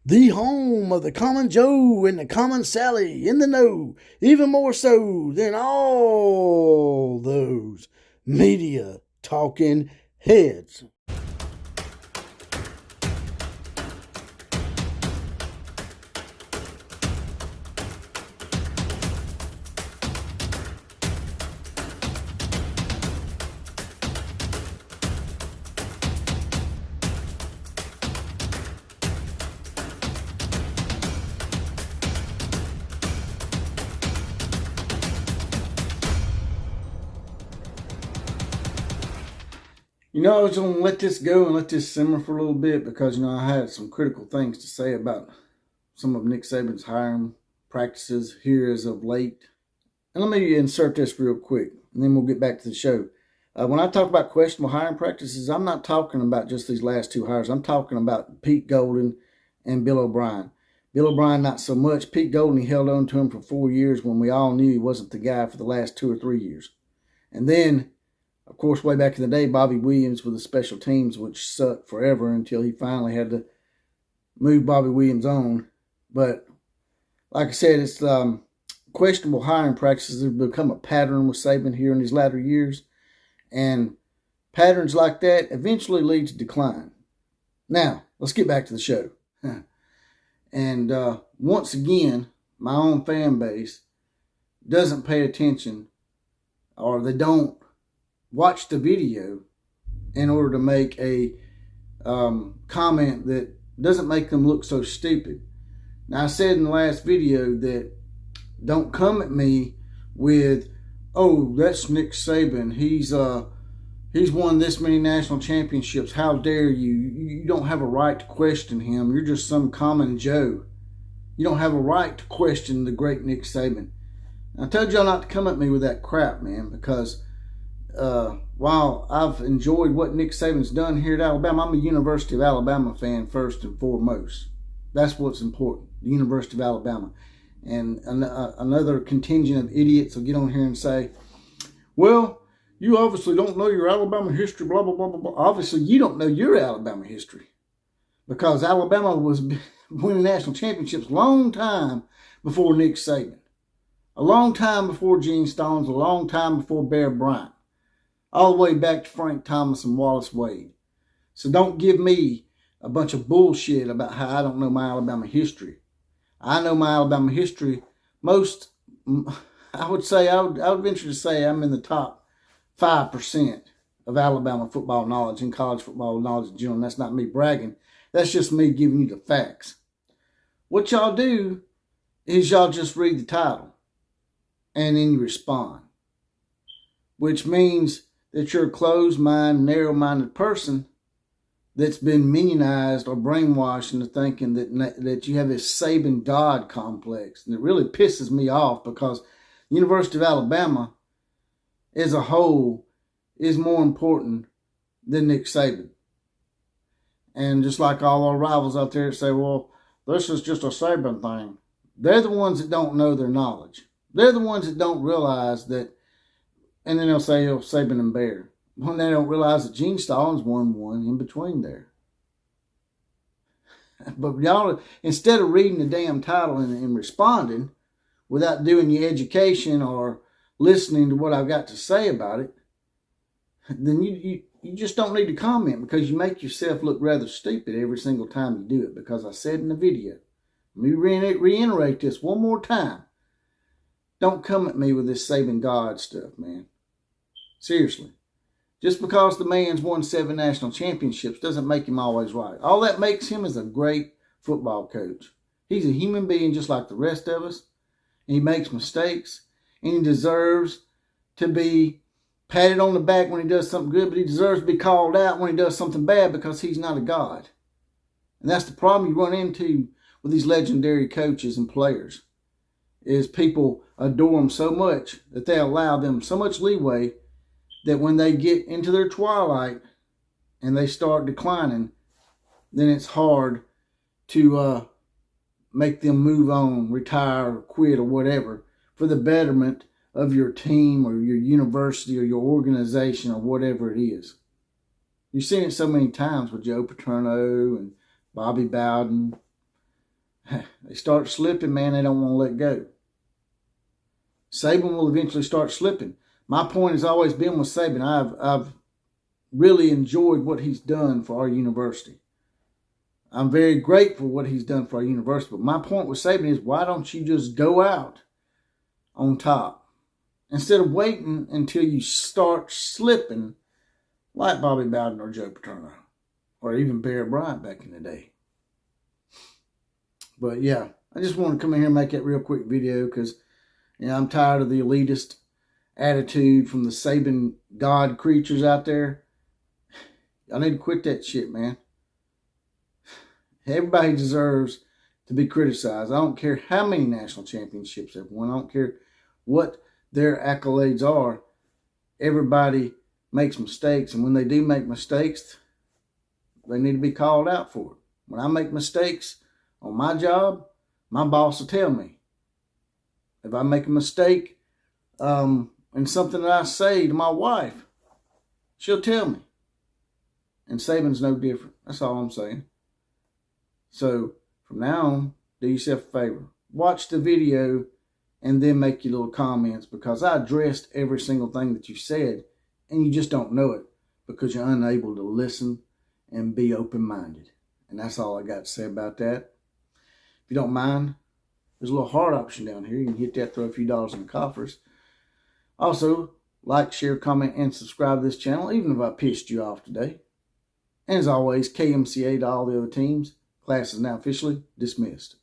The home of the common Joe and the common Sally in the know, even more so than all those media talking heads. I was going to let this go and let this simmer for a little bit because, I had some critical things to say about some of Nick Saban's hiring practices here as of late. And let me insert this real quick, and then we'll get back to the show. When I talk about questionable hiring practices, I'm not talking about just these last two hires. I'm talking about Pete Golden and Bill O'Brien. Bill O'Brien, not so much. Pete Golden, he held on to him for 4 years when we all knew he wasn't the guy for the last 2 or 3 years. And then, of course, way back in the day, Bobby Williams with the special teams, which sucked forever until he finally had to move Bobby Williams on. But like I said, it's questionable hiring practices have become a pattern with Saban here in these latter years. And patterns like that eventually lead to decline. Now, let's get back to the show. And once again, my own fan base doesn't pay attention, or they don't watch the video in order to make a comment that doesn't make them look so stupid. Now, I said in the last video that don't come at me with, oh, that's Nick Saban. He's won this many national championships. How dare you? You don't have a right to question him. You're just some common Joe. You don't have a right to question the great Nick Saban. I told y'all not to come at me with that crap, man, because while I've enjoyed what Nick Saban's done here at Alabama, I'm a University of Alabama fan first and foremost. That's what's important, the University of Alabama. And another contingent of idiots will get on here and say, well, you obviously don't know your Alabama history, blah, blah, blah, blah, blah. Obviously, you don't know your Alabama history because Alabama was winning national championships a long time before Nick Saban, a long time before Gene Stones, a long time before Bear Bryant, all the way back to Frank Thomas and Wallace Wade. So don't give me a bunch of bullshit about how I don't know my Alabama history. I know my Alabama history. I would venture to say I'm in the top 5% of Alabama football knowledge and college football knowledge in general. And that's not me bragging. That's just me giving you the facts. What y'all do is y'all just read the title and then you respond, which means that you're a closed-minded, narrow-minded person that's been minionized or brainwashed into thinking that you have this Saban God complex. And it really pisses me off because the University of Alabama as a whole is more important than Nick Saban. And just like all our rivals out there that say, well, this is just a Saban thing. They're the ones that don't know their knowledge. They're the ones that don't realize that, and then they'll say, oh, Saban and Bear. When they don't realize that Gene Stallings won one in between there. But y'all, instead of reading the damn title and responding without doing your education or listening to what I've got to say about it, then you just don't need to comment because you make yourself look rather stupid every single time you do it. Because I said in the video, let me reiterate this one more time. Don't come at me with this Saban God stuff, man. Seriously. Just because the man's won 7 national championships doesn't make him always right. All that makes him is a great football coach. He's a human being just like the rest of us. And he makes mistakes. And he deserves to be patted on the back when he does something good. But he deserves to be called out when he does something bad because he's not a god. And that's the problem you run into with these legendary coaches and players. Is people adore them so much that they allow them so much leeway that when they get into their twilight and they start declining, then it's hard to make them move on, retire, or quit, or whatever, for the betterment of your team or your university or your organization or whatever it is. You've seen it so many times with Joe Paterno and Bobby Bowden They start slipping, man, they don't want to let go. Saban will eventually start slipping. My point has always been with Saban, I've really enjoyed what he's done for our university. I'm very grateful for what he's done for our university. But my point with Saban is, why don't you just go out on top instead of waiting until you start slipping like Bobby Bowden or Joe Paterno or even Barry Bryant back in the day. But yeah, I just want to come in here and make that real quick video because, you know, I'm tired of the elitist attitude from the Saban God creatures out there. I need to quit that shit, man. Everybody deserves to be criticized. I don't care how many national championships they've won. I don't care what their accolades are. Everybody makes mistakes, and when they do make mistakes, they need to be called out for it. When I make mistakes on my job, my boss will tell me. If I make a mistake in something that I say to my wife, she'll tell me. And Saban's no different. That's all I'm saying. So, from now on, do yourself a favor. Watch the video and then make your little comments, because I addressed every single thing that you said and you just don't know it because you're unable to listen and be open-minded. And that's all I got to say about that. If you don't mind, there's a little heart option down here. You can hit that, throw a few dollars in the coffers. Also, like, share, comment, and subscribe to this channel, even if I pissed you off today. And as always, KMCA to all the other teams. Class is now officially dismissed.